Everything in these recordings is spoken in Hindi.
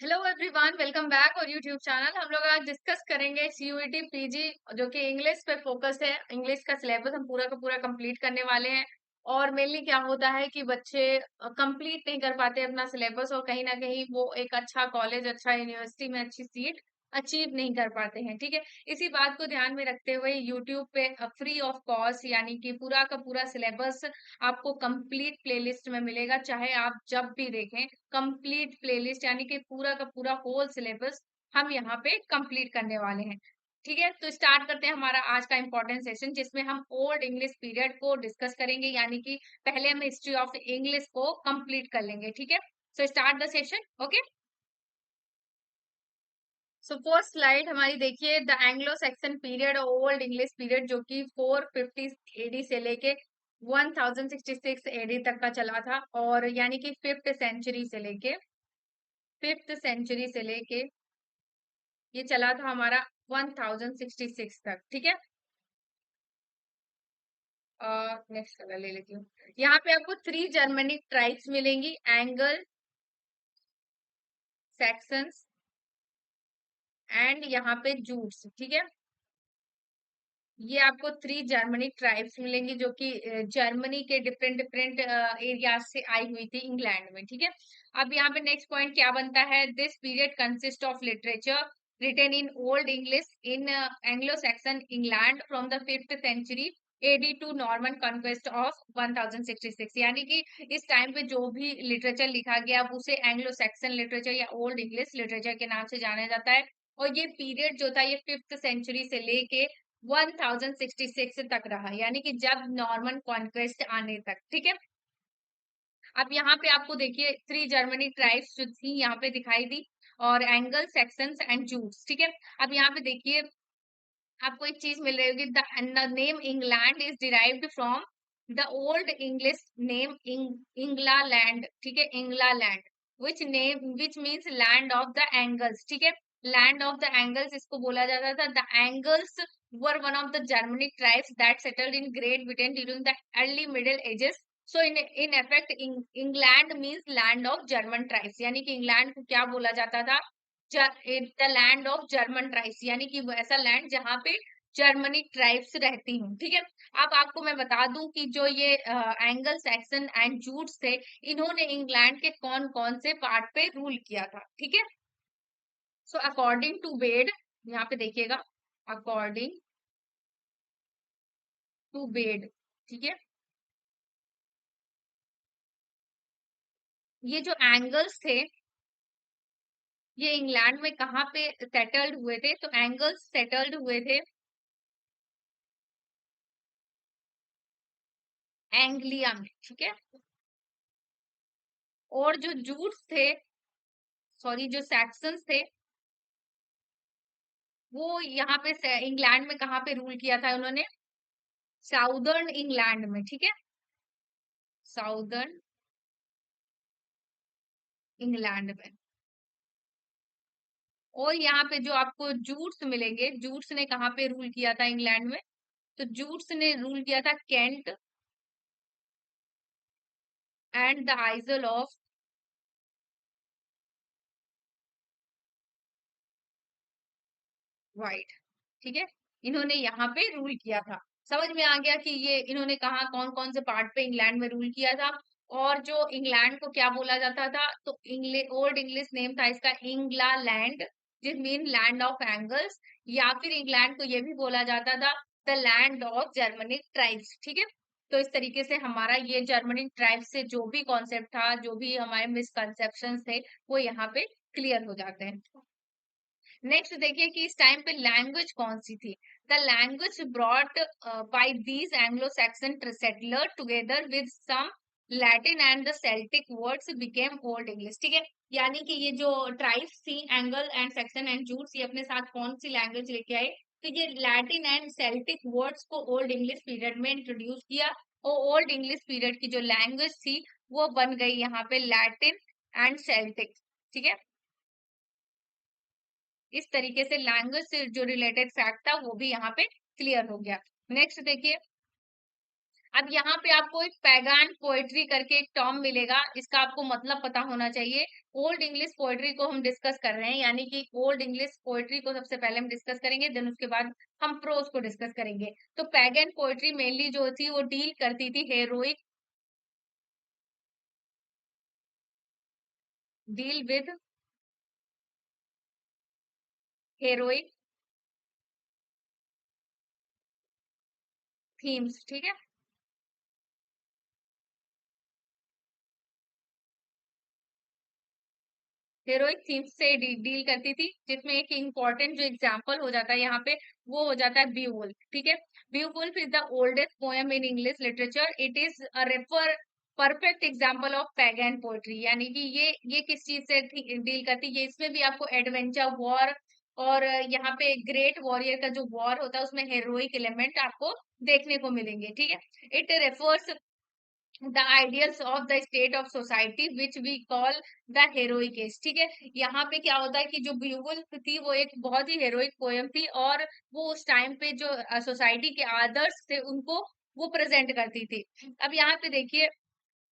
हेलो एवरीवन, वेलकम बैक और यूट्यूब चैनल। हम लोग आज डिस्कस करेंगे सीयूईटी पीजी, जो कि इंग्लिश पे फोकस है। इंग्लिश का सिलेबस हम पूरा का पूरा कंप्लीट करने वाले हैं। और मेनली क्या होता है कि बच्चे कंप्लीट नहीं कर पाते अपना सिलेबस, और कहीं ना कहीं वो एक अच्छा कॉलेज, अच्छा यूनिवर्सिटी में अच्छी सीट अचीव नहीं कर पाते हैं। ठीक है, इसी बात को ध्यान में रखते हुए यूट्यूब पे फ्री ऑफ कॉस्ट यानी कि पूरा का पूरा सिलेबस आपको कंप्लीट प्लेलिस्ट में मिलेगा, चाहे आप जब भी देखें। कंप्लीट प्लेलिस्ट यानी कि पूरा का पूरा होल सिलेबस हम यहाँ पे कंप्लीट करने वाले हैं। ठीक है, तो स्टार्ट करते हैं हमारा आज का इंपॉर्टेंट सेशन, जिसमें हम ओल्ड इंग्लिश पीरियड को डिस्कस करेंगे, यानी कि पहले हम हिस्ट्री ऑफ इंग्लिश को कंप्लीट कर लेंगे। ठीक है, so start the session. Okay, so first slide हमारी देखिए, द एंग्लो सैक्सन पीरियड और ओल्ड इंग्लिश पीरियड, जो कि 450 एडी से लेके 1066 एडी तक का चला था, और यानी कि फिफ्थ सेंचुरी से लेके ये चला था हमारा 1066 तक। ठीक है, नेक्स्ट कलर ले लेती हूँ। यहाँ पे आपको 3 जर्मनिक ट्राइब्स मिलेंगी, एंगल, सैक्सन्स एंड यहाँ पे जूट्स। ठीक है, ये आपको 3 जर्मनिक ट्राइब्स मिलेंगी, जो कि जर्मनी के डिफरेंट डिफरेंट एरियाज से आई हुई थी इंग्लैंड में। ठीक है, अब यहाँ पे नेक्स्ट पॉइंट क्या बनता है, this period consist of literature written in Old English in Anglo Saxon England from the 5th century AD to Norman conquest of 1066। यानी कि इस टाइम पे जो भी लिटरेचर लिखा गया अब उसे एंग्लो सैक्सन लिटरेचर या ओल्ड इंग्लिश लिटरेचर के नाम से जाना जाता है। और ये पीरियड जो था ये 5th सेंचुरी से लेके 1066 तक रहा, यानी कि जब नॉर्मन कॉन्क्वेस्ट आने तक। ठीक है, अब यहाँ पे आपको देखिए 3 जर्मनी ट्राइब्स जो थी यहाँ पे दिखाई दी, और एंगल, सेक्शंस एंड जूट्स। ठीक है, अब यहाँ पे देखिए आपको एक चीज मिल रही होगी, the name England is derived from the old English name Englaland. ठीक है, Englaland which means land of the Angles. ठीक है, लैंड ऑफ द एंगल्स इसको बोला जाता था। The angles were one of the Germanic tribes that settled in great Britain during the early middle ages. So in effect England means land of German tribes, यानी कि इंग्लैंड को क्या बोला जाता था, the land of German tribes, यानी कि वो ऐसा लैंड जहाँ पे जर्मनी ट्राइब्स रहती हूँ। ठीक है, अब आपको मैं बता दूं कि जो ये एंगल, सैक्सन एंड जूट्स थे, इन्होंने इंग्लैंड के कौन कौन से पार्ट पे रूल किया था। ठीक है, सो अकॉर्डिंग टू बेड, यहाँ पे देखिएगा, अकॉर्डिंग टू बेड। ठीक है, ये जो एंगल्स थे ये इंग्लैंड में कहाँ पे सेटल्ड हुए थे, तो एंगल्स सेटल्ड हुए थे एंग्लिया में। ठीक है, और जो जूट्स थे, सॉरी जो सैक्सन्स थे, वो यहाँ पे इंग्लैंड में कहाँ पे रूल किया था उन्होंने, साउदर्न इंग्लैंड में। ठीक है, साउदर्न इंग्लैंड में। और यहाँ पे जो आपको जूट्स मिलेंगे, जूट्स ने कहाँ पे रूल किया था इंग्लैंड में, तो जूट्स ने रूल किया था Kent and the Aizawl of white. ठीक है, इन्होंने यहाँ पे रूल किया था। समझ में आ गया कि ये इन्होंने कहा कौन कौन से पार्ट पे इंग्लैंड में रूल किया था। और जो इंग्लैंड को क्या बोला जाता था, तो ओल्ड इंग्लिश नेम था इसका इंग्ला लैंड, जिस मीन लैंड ऑफ एंगल्स, या फिर इंग्लैंड को ये भी बोला जाता था the land of Germanic tribes. ठीक है, तो इस तरीके से हमारा ये जर्मनिक ट्राइब्स से जो भी कॉन्सेप्ट था, जो भी हमारे मिसकंसेप्शन थे, वो यहाँ पे क्लियर हो जाते हैं। नेक्स्ट देखिए कि इस टाइम पे लैंग्वेज कौन सी थी, the language brought by these Anglo Saxon settler together with some Latin and the Celtic words became Old English. ठीक है, यानी कि ये जो ट्राइब्स थी Angle and Saxon and Jutes, ये अपने साथ कौन सी लैंग्वेज लेके आए, तो ये लैटिन एंड सेल्टिक वर्ड्स को ओल्ड इंग्लिश पीरियड में इंट्रोड्यूस किया। और ओल्ड इंग्लिश पीरियड की जो लैंग्वेज थी वो बन गई यहाँ पे लैटिन एंड सेल्टिक। ठीक है, इस तरीके से लैंग्वेज से जो रिलेटेड फैक्ट था वो भी यहाँ पे क्लियर हो गया। नेक्स्ट देखिए, अब यहाँ पे आपको एक पैगान पोएट्री करके एक टर्म मिलेगा, इसका आपको मतलब पता होना चाहिए। ओल्ड इंग्लिश पोएट्री को हम डिस्कस कर रहे हैं, यानी कि ओल्ड इंग्लिश पोएट्री को सबसे पहले हम डिस्कस करेंगे, देन उसके बाद हम प्रोज को डिस्कस करेंगे। तो पैगन पोएट्री मेनली जो थी वो डील करती थी heroic, deal with heroic themes, ठीक है। हीरोइक थीम्स से डील करती थी, जिसमें एक इम्पोर्टेंट जो एग्जांपल हो जाता है यहाँ पे, वो हो जाता है बीवुल्फ, ठीक है। Beowulf is the oldest poem in English literature, it is a refer perfect example of pagan poetry, यानी कि ये किस चीज से डील करती है, इसमें भी आपको एडवेंचर वॉर और यहाँ पे ग्रेट वॉरियर का जो वॉर होता है उसमें हेरोइक एलिमेंट आपको देखने को मिलेंगे, ठीक है। It refers the ideals of the state of society which we call the heroic age, ठीक है। यहाँ पे क्या होता है कि जो बीवुल्फ थी वो एक बहुत ही हेरोइक पोयम थी, और वो उस टाइम पे जो सोसाइटी के आदर्श थे उनको वो प्रेजेंट करती थी। अब यहाँ पे देखिए,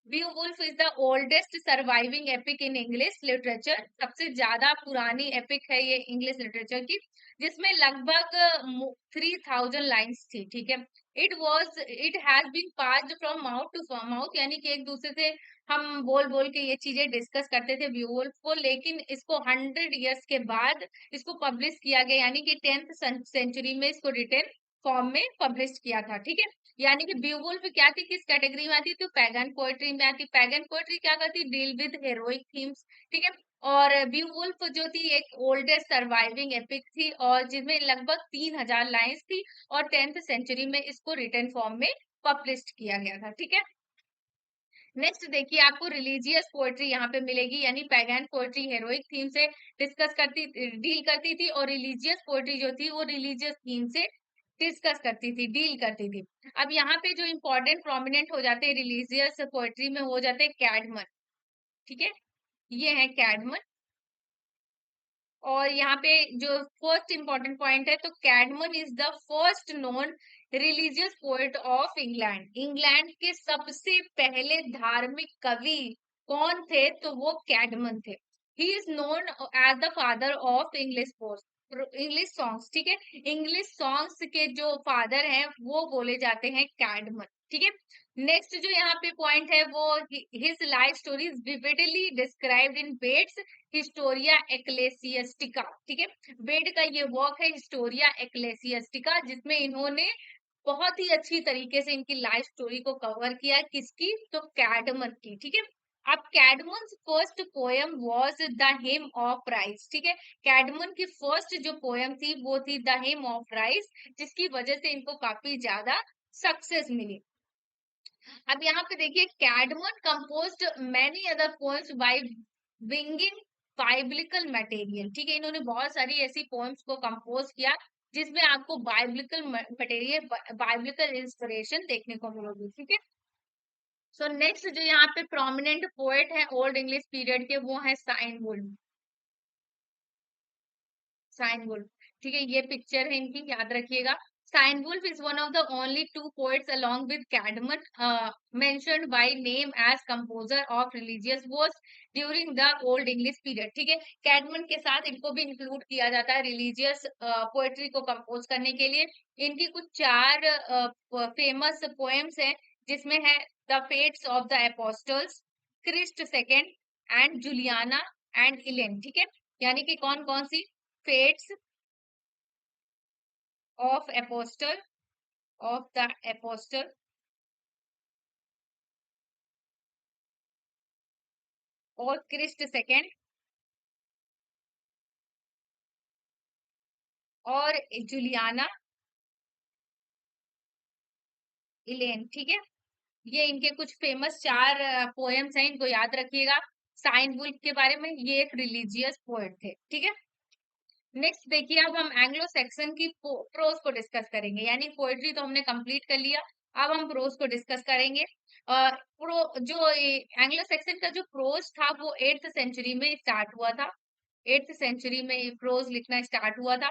Beowulf is the oldest surviving epic in English literature, सबसे ज्यादा पुरानी एपिक है ये इंग्लिश लिटरेचर की, जिसमें लगभग 3000 लाइन्स थी, ठीक है। It has been passed from mouth to mouth, यानी कि एक दूसरे से हम बोल बोल के ये चीजें डिस्कस करते थे बीवुल्फ को, लेकिन इसको 100 ईयर्स के बाद इसको पब्लिश किया गया, यानी कि 10th सेंचुरी में इसको रिटेन फॉर्म में पब्लिश किया था, ठीक है। यानी कि बीवुल्फ क्या थी, किस कैटेगरी में आती थी, तो पैगन पोएट्री में आती। पैगन पोएट्री क्या करती, डील विद हेरोइक थीम्स, ठीक है। और बीवुल्फ जो थी एक ओल्डेस्ट सर्वाइविंग एपिक थी, और जिसमें लगभग 3000 लाइन्स थी, और 10th सेंचुरी में इसको रिटन फॉर्म में पब्लिश किया गया था, ठीक है। नेक्स्ट देखिए, आपको रिलीजियस पोएट्री यहाँ पे मिलेगी, यानी पैगन पोएट्री हेरोइक थीम से डिस्कस करती डील करती थी, और रिलीजियस पोएट्री जो थी वो रिलीजियस थीम से डिस्कस करती थी, डील करती थी। अब यहाँ पे जो इंपॉर्टेंट प्रोमिनेंट हो जाते हैं रिलीजियस पोएट्री में, हो जाते हैं कैडमन, ठीक है। ये है कैडमन। और यहाँ पे जो फर्स्ट इंपॉर्टेंट पॉइंट है, तो Caedmon is the first known religious poet of England. England के सबसे पहले धार्मिक कवि कौन थे, तो वो कैडमन थे। He is known as the father of English पोस्ट, इंग्लिश सॉन्ग्स, ठीक है। इंग्लिश सॉन्ग्स के जो फादर हैं वो बोले जाते हैं कैडमन, ठीक है। नेक्स्ट जो यहाँ पे पॉइंट है वो, his life story is vividly described in Bede's Historia Ecclesiastica, ठीक है। बेड का ये वर्क है हिस्टोरिया एक्लेसियस्टिका, जिसमें इन्होंने बहुत ही अच्छी तरीके से इनकी लाइफ स्टोरी को कवर किया, किसकी, तो कैडमन की, ठीक है। अब Caedmon first poem was the hymn of rise, ठीक है। कैडमन की फर्स्ट जो पोएम थी वो थी द हिम ऑफ राइस, जिसकी वजह से इनको काफी ज्यादा सक्सेस मिली। अब यहाँ पे देखिए, Caedmon composed many other poems by bringing biblical material, ठीक है। इन्होंने बहुत सारी ऐसी पोएम्स को कंपोज किया जिसमें आपको बाइबलिकल मटेरियल, बाइबलिकल इंस्पिरेशन देखने को मिलेगी, ठीक है। सो नेक्स्ट जो यहाँ पे प्रोमिनेंट पोएट है ओल्ड इंग्लिश पीरियड के, वो है साइन वुल्फ। साइन वुल्फ, ठीक है, ये पिक्चर है इनकी, याद रखिएगा। Cynewulf is one of the only two poets along with Caedmon mentioned by name as composer of religious works during the old English period, ठीक है। कैडमन के साथ इनको भी इंक्लूड किया जाता है रिलीजियस पोएट्री को कंपोज करने के लिए। इनकी कुछ चार फेमस पोएम्स हैं, जिसमें है the Fates of the Apostles, Christ second, and Juliana, and Elene, ठीक है। यानी कि कौन कौन सी, Fates of Apostle, of the Apostle, और क्रिस्ट सेकेंड, और जुलियाना, इलेन, ठीक है। ये इनके कुछ फेमस चार पोएम्स हैं, इनको याद रखिएगा। साइन वुल्फ के बारे में, ये एक रिलीजियस पोएट थे, ठीक है। नेक्स्ट देखिए, अब हम एंग्लो सेक्सन की प्रोज को डिस्कस करेंगे, यानी पोएट्री तो हमने कंप्लीट कर लिया, अब हम प्रोज को डिस्कस करेंगे। जो एंग्लो सेक्सन का जो प्रोज था वो 8th सेंचुरी में स्टार्ट हुआ था। 8th सेंचुरी में प्रोज लिखना स्टार्ट हुआ था।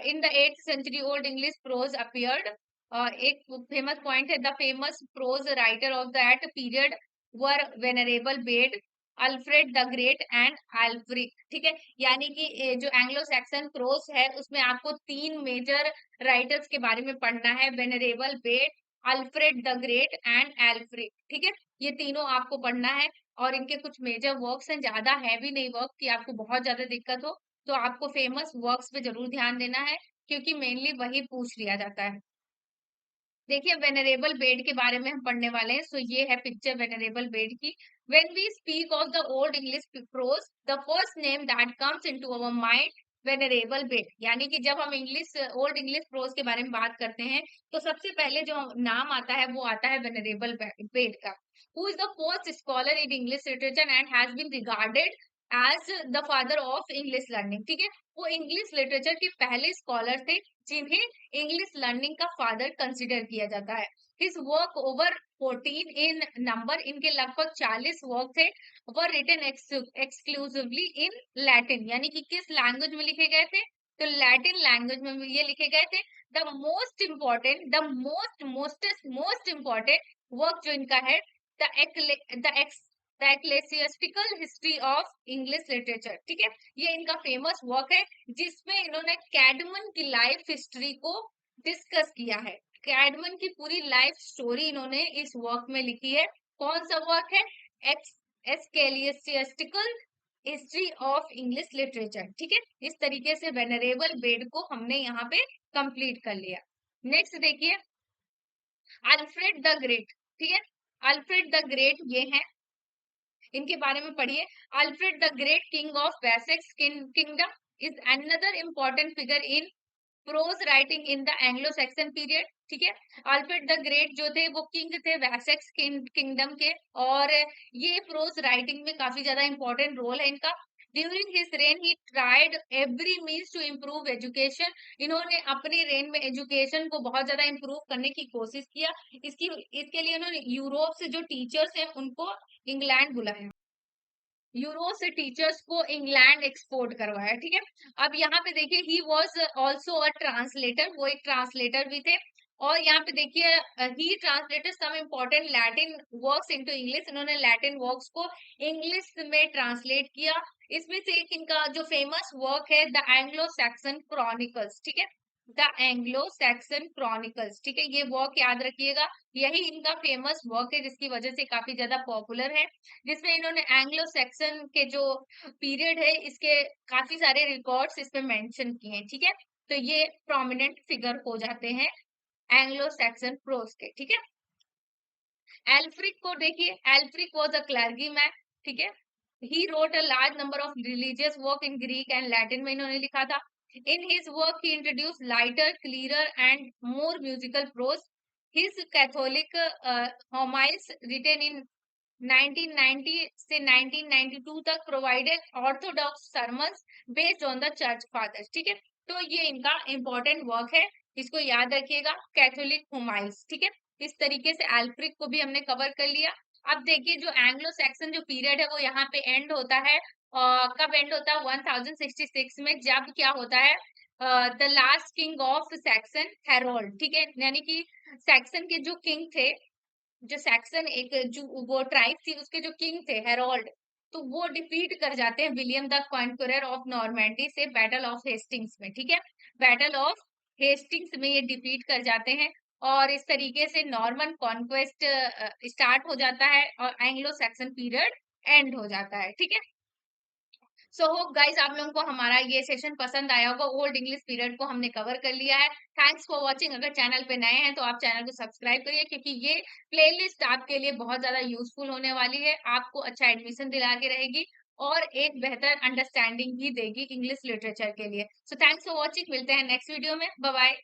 In the 8th century old English prose appeared, एक फेमस पॉइंट है, the famous prose writer of that period were Venerable Bede, Alfred the Great and Aelfric. ठीक है, यानी कि जो एंग्लो सैक्सन प्रोज है उसमें आपको तीन मेजर राइटर्स के बारे में पढ़ना है, Venerable Bede, Alfred the Great and Aelfric. ठीक है, ये तीनों आपको पढ़ना है और इनके कुछ मेजर वर्क्स हैं, ज्यादा हैवी नहीं वर्क कि आपको बहुत ज्यादा दिक्कत हो, तो आपको फेमस वर्क्स पे जरूर ध्यान देना है क्योंकि मेनली वही पूछ लिया जाता है। देखिए वेनरेबल बेड के बारे में हम पढ़ने वाले हैं, सो ये है पिक्चर वेनरेबल बेड की। When we speak of the old English prose, the first name that comes into our mind Venerable Bede, यानी कि जब हम इंग्लिश ओल्ड इंग्लिश प्रोज के बारे में बात करते हैं तो सबसे पहले जो नाम आता है वो आता है वेनरेबल बेड का। Who is the first scholar in English literature and has been regarded as the father of English learning. ठीक है, वो इंग्लिश लिटरेचर के पहले स्कॉलर थे जिन्हें इंग्लिश लर्निंग का फादर कंसिडर किया जाता है। His work over 14 in number, इनके लगभग 40 वर्क थे, were written exclusively in Latin, यानी कि किस लैंग्वेज में लिखे गए थे, तो लैटिन लैंग्वेज में ये लिखे गए थे। The most important, the most important work जो इनका है, the the Ecclesiastical History of English literature. ठीक है, ये इनका फेमस वर्क है जिसमें इन्होंने कैडमन की लाइफ हिस्ट्री को डिस्कस किया है। कैडमन की पूरी लाइफ स्टोरी इन्होंने इस वर्क में लिखी है। कौन सा वर्क है? एस्केलियस्टिकल हिस्ट्री ऑफ इंग्लिश लिटरेचर। ठीक है, इस तरीके से वेनरेबल बेड को हमने यहाँ पे कंप्लीट कर लिया। नेक्स्ट देखिए अल्फ्रेड द ग्रेट। ठीक है, अल्फ्रेड द ग्रेट ये है, इनके बारे में पढ़िए। Alfred the great king of Wessex kingdom is another important figure in prose writing in the Anglo section period. ठीक है, अल्फ्रेड द ग्रेट जो थे वो किंग थे वेसेक्स किंगडम के, और ये प्रोज राइटिंग में काफी ज्यादा इंपॉर्टेंट रोल है इनका। During his reign he tried every means to improve education, इन्होंने अपने रेन में एजुकेशन को बहुत ज्यादा इम्प्रूव करने की कोशिश किया। इसके लिए उन्होंने यूरोप से जो टीचर्स हैं उनको इंग्लैंड बुलाया, यूरोप से टीचर्स को इंग्लैंड एक्सपोर्ट करवाया। ठीक है, अब यहाँ पे देखिए he was also a translator, वो एक ट्रांसलेटर भी थे। और यहाँ पे देखिए he translated some important Latin works into English, इन्होंने लैटिन वर्क्स को इंग्लिश में ट्रांसलेट किया। इसमें से एक इनका जो फेमस वर्क है द एंग्लो सैक्सन क्रॉनिकल्स। ठीक है, द एंग्लो सैक्सन क्रॉनिकल्स। ठीक है, ये वर्क याद रखिएगा, यही इनका फेमस वर्क है जिसकी वजह से काफी ज्यादा पॉपुलर है, जिसमें इन्होंने एंग्लो सेक्सन के जो पीरियड है इसके काफी सारे रिकॉर्ड्स इस पे मेंशन किए हैं। ठीक है, तो ये प्रोमिनेंट फिगर हो जाते हैं एंग्लो सेक्सन प्रोस के। ठीक है, एल्फ्रिक को देखिए, Aelfric was a clergy man. ठीक है, he wrote a large number of religious work in Greek and Latin में इन्होंने लिखा था। In his work he introduce lighter clearer and more musical prose. His Catholic homilies written in 1990 से 1992 तक provided orthodox sermons based on the church fathers. ठीक है, तो ये इनका इंपॉर्टेंट वर्क है, इसको याद रखिएगा, कैथोलिक हुमाइल्स। ठीक है, इस तरीके से एल्फ्रिक को भी हमने कवर कर लिया। अब देखिए जो एंग्लो सैक्सन जो पीरियड है वो यहाँ पे एंड होता है, कब एंड होता है? 1066 में, जब क्या होता है, the last king of Saxon Harold. ठीक है, यानी कि सैक्सन के जो किंग थे, जो सैक्सन एक जो वो ट्राइब थी उसके जो किंग थे हेरोल्ड, तो वो डिफीट कर जाते हैं William the conqueror of Normandy से बैटल ऑफ हेस्टिंग्स में। ठीक है, बैटल ऑफ हेस्टिंग्स में ये डिफीट कर जाते हैं और इस तरीके से नॉर्मन कॉन्क्वेस्ट स्टार्ट हो जाता है और एंग्लो सैक्सन पीरियड एंड हो जाता है। ठीक है, सो होप गाइस आप लोगों को हमारा ये सेशन पसंद आया होगा, ओल्ड इंग्लिश पीरियड को हमने कवर कर लिया है। Thanks for watching. अगर चैनल पे नए हैं तो आप चैनल को सब्सक्राइब करिए क्योंकि ये प्लेलिस्ट आपके लिए बहुत ज्यादा यूजफुल होने वाली है, आपको अच्छा एडमिशन दिला के रहेगी और एक बेहतर अंडरस्टैंडिंग भी देगी इंग्लिश लिटरेचर के लिए। सो थैंक्स फॉर वॉचिंग, मिलते हैं नेक्स्ट वीडियो में, बाय बाय।